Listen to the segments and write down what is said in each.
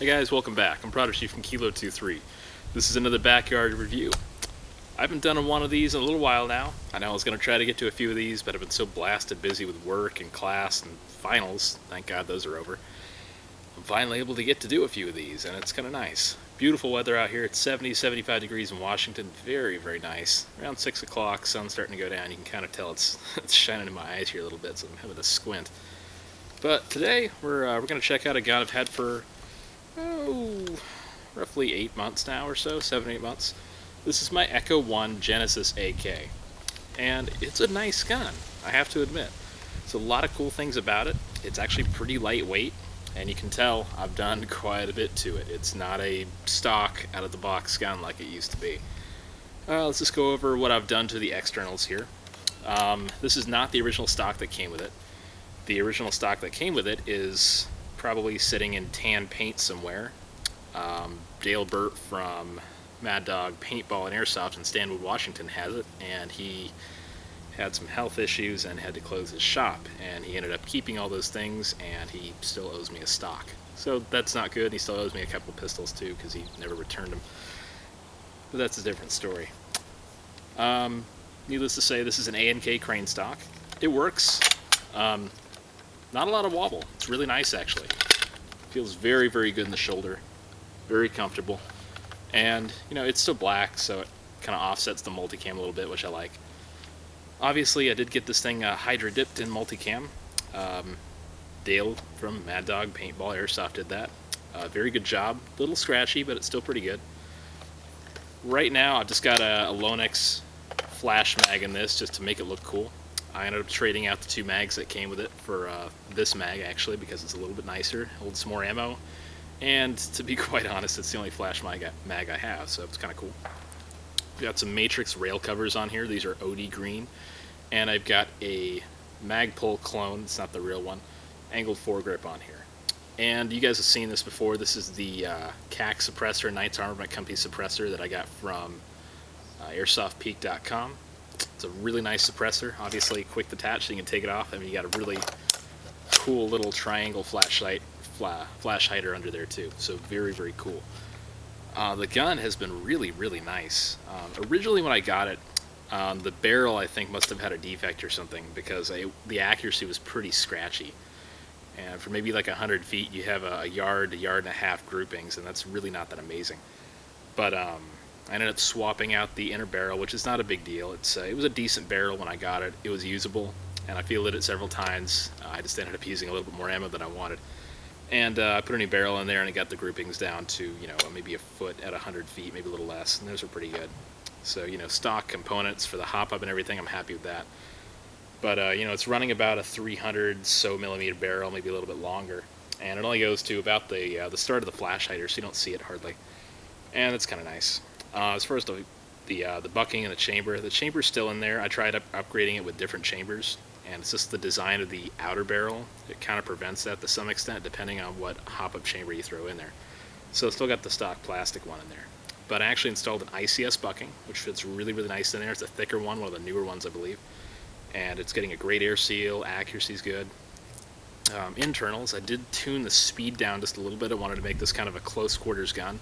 Hey guys, welcome back. I'm Prodigy from Kilo 23. This is another backyard review. I haven't done one of these in a little while now. I know I was going to try to get to a few of these, but I've been so blasted busy with work and class and finals, thank God those are over. I'm finally able to get to do a few of these, and it's kind of nice. Beautiful weather out here. It's 70, 75 degrees in Washington. Very, very nice. Around 6 o'clock, sun's starting to go down. You can kind of tell it's shining in my eyes here a little bit, so I'm having to squint. But today, we're going to check out a gun I've had for roughly 8 months now or so, 7-8 months. This is my Echo 1 Genesis AK, and it's a nice gun, I have to admit. There's a lot of cool things about it. It's actually pretty lightweight, and you can tell I've done quite a bit to it. It's not a stock out-of-the-box gun like it used to be. Let's just go over what I've done to the externals here. This is not the original stock that came with it. The original stock that came with it is probably sitting in tan paint somewhere. Dale Burt from Mad Dog Paintball and Airsoft in Stanwood, Washington has it, and he had some health issues and had to close his shop, and he ended up keeping all those things, and he still owes me a stock. So that's not good. He still owes me a couple pistols too because he never returned them. But that's a different story. Needless to say, this is an A&K crane stock. It works. Not a lot of wobble. It's really nice, actually. Feels very, very good in the shoulder. Very comfortable. And, you know, it's still black, so it kind of offsets the multicam a little bit, which I like. Obviously, I did get this thing hydro dipped in multicam. Dale from Mad Dog Paintball Airsoft did that. Very good job. A little scratchy, but it's still pretty good. Right now, I've just got a Lonex flash mag in this just to make it look cool. I ended up trading out the 2 mags that came with it for this mag, actually, because it's a little bit nicer, holds some more ammo, and to be quite honest, it's the only flash mag I have, so it's kind of cool. I've got some Matrix rail covers on here. These are OD green, and I've got a Magpul clone, it's not the real one, angled foregrip on here. And you guys have seen this before. This is the CAC suppressor, Knights Armament Company suppressor that I got from airsoftpeak.com. It's a really nice suppressor, obviously quick detach, so you can take it off. I mean, you got a really cool little triangle flash hider under there too, so very, very cool. The gun has been really, really nice. Originally when I got it, the barrel I think must have had a defect or something because the accuracy was pretty scratchy. And for maybe like 100 feet, you have a yard and a half groupings, and that's really not that amazing. But I ended up swapping out the inner barrel, which is not a big deal. It was a decent barrel when I got it. It was usable, and I fielded it several times. I just ended up using a little bit more ammo than I wanted. And I put a new barrel in there, and it got the groupings down to, you know, maybe a foot at 100 feet, maybe a little less, and those were pretty good. So, you know, stock components for the hop-up and everything, I'm happy with that. But, you know, it's running about a 300 so millimeter barrel, maybe a little bit longer. And it only goes to about the start of the flash hider, so you don't see it hardly. And it's kind of nice. As far as the bucking and the chamber's still in there. I tried upgrading it with different chambers, and it's just the design of the outer barrel. It kind of prevents that to some extent, depending on what hop-up chamber you throw in there. So it's still got the stock plastic one in there. But I actually installed an ICS bucking, which fits really, really nice in there. It's a thicker one of the newer ones, I believe. And it's getting a great air seal, accuracy's good. Internals, I did tune the speed down just a little bit. I wanted to make this kind of a close quarters gun.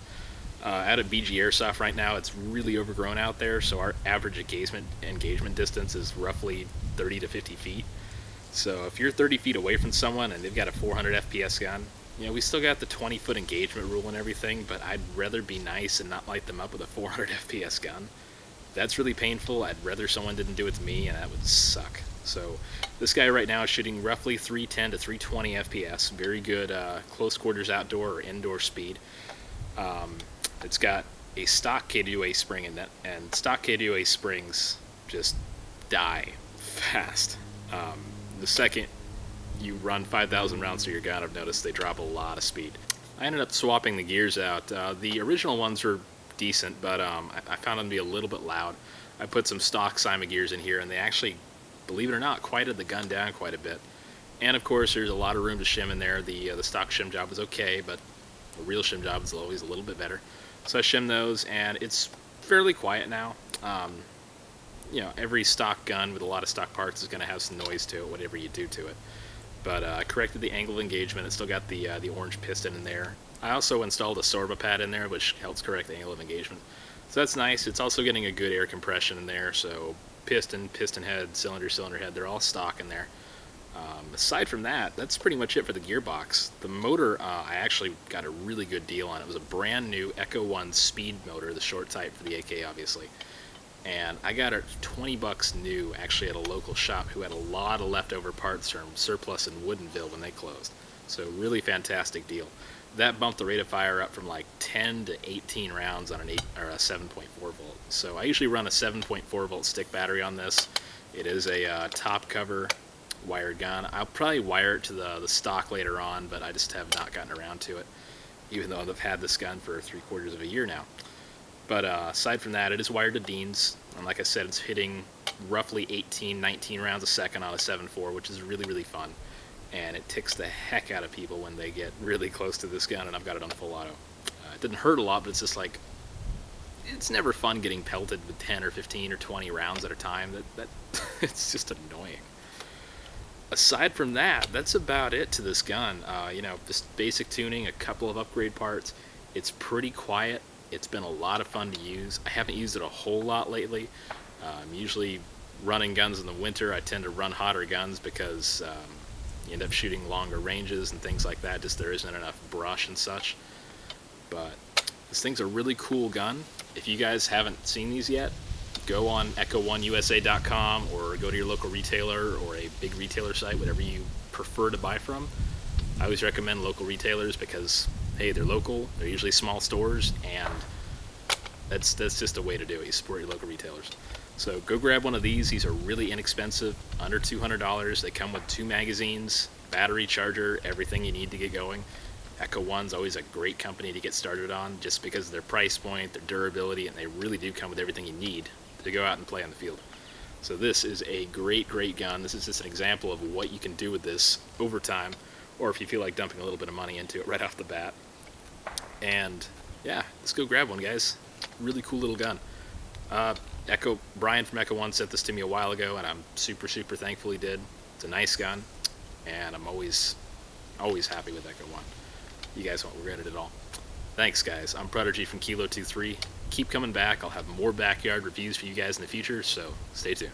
Out at BG Airsoft right now, it's really overgrown out there, so our average engagement distance is roughly 30 to 50 feet. So if you're 30 feet away from someone and they've got a 400 FPS gun, you know, we still got the 20-foot engagement rule and everything, but I'd rather be nice and not light them up with a 400 FPS gun. That's really painful. I'd rather someone didn't do it to me, and that would suck. So this guy right now is shooting roughly 310 to 320 FPS. Very good close quarters outdoor or indoor speed. It's got a stock KWA spring in it, and stock KWA springs just die fast. The second you run 5,000 rounds through your gun, I've noticed they drop a lot of speed. I ended up swapping the gears out. The original ones were decent, but I found them to be a little bit loud. I put some stock Cyma gears in here, and they actually, believe it or not, quieted the gun down quite a bit. And of course, there's a lot of room to shim in there. The stock shim job was okay, but the real shim job is always a little bit better. So I shimmed those, and it's fairly quiet now. You know, every stock gun with a lot of stock parts is going to have some noise to it, whatever you do to it. But I corrected the angle of engagement. It's still got the orange piston in there. I also installed a Sorba pad in there, which helps correct the angle of engagement. So that's nice. It's also getting a good air compression in there. So piston head, cylinder head, they're all stock in there. Aside from that, that's pretty much it for the gearbox. The motor, I actually got a really good deal on. It was a brand new Echo 1 speed motor, the short type for the AK, obviously. And I got it 20 bucks new, actually, at a local shop who had a lot of leftover parts from Surplus in Woodinville when they closed. So really fantastic deal. That bumped the rate of fire up from like 10 to 18 rounds on a 7.4 volt. So I usually run a 7.4 volt stick battery on this. It is a top cover wired gun. I'll probably wire it to the stock later on, but I just have not gotten around to it, even though I've had this gun for 3/4 of a year now. But aside from that, it is wired to Dean's, and like I said, it's hitting roughly 18, 19 rounds a second on a 7.4, which is really, really fun. And it ticks the heck out of people when they get really close to this gun, and I've got it on full auto. It didn't hurt a lot, but it's just like, it's never fun getting pelted with 10 or 15 or 20 rounds at a time. That it's just annoying. Aside from that, that's about it to this gun. Just basic tuning, a couple of upgrade parts. It's pretty quiet. It's been a lot of fun to use. I haven't used it a whole lot lately. Usually running guns in the winter, I tend to run hotter guns because you end up shooting longer ranges and things like that. Just there isn't enough brush and such. But this thing's a really cool gun. If you guys haven't seen these yet, go on echo1usa.com or go to your local retailer or a big retailer site, whatever you prefer to buy from. I always recommend local retailers because, hey, they're local, they're usually small stores, and that's just a way to do it. You support your local retailers. So go grab one of these. These are really inexpensive, under $200. They come with 2 magazines, battery, charger, everything you need to get going. Echo 1's always a great company to get started on just because of their price point, their durability, and they really do come with everything you need to go out and play on the field. So this is a great, great gun. This is just an example of what you can do with this over time, or if you feel like dumping a little bit of money into it right off the bat. And yeah, let's go grab one, guys. Really cool little gun. Brian from Echo 1 sent this to me a while ago, and I'm super, super thankful he did. It's a nice gun, and I'm always happy with Echo 1. You guys won't regret it at all. Thanks, guys. I'm Prodigy from Kilo 23. Keep coming back. I'll have more backyard reviews for you guys in the future, so stay tuned.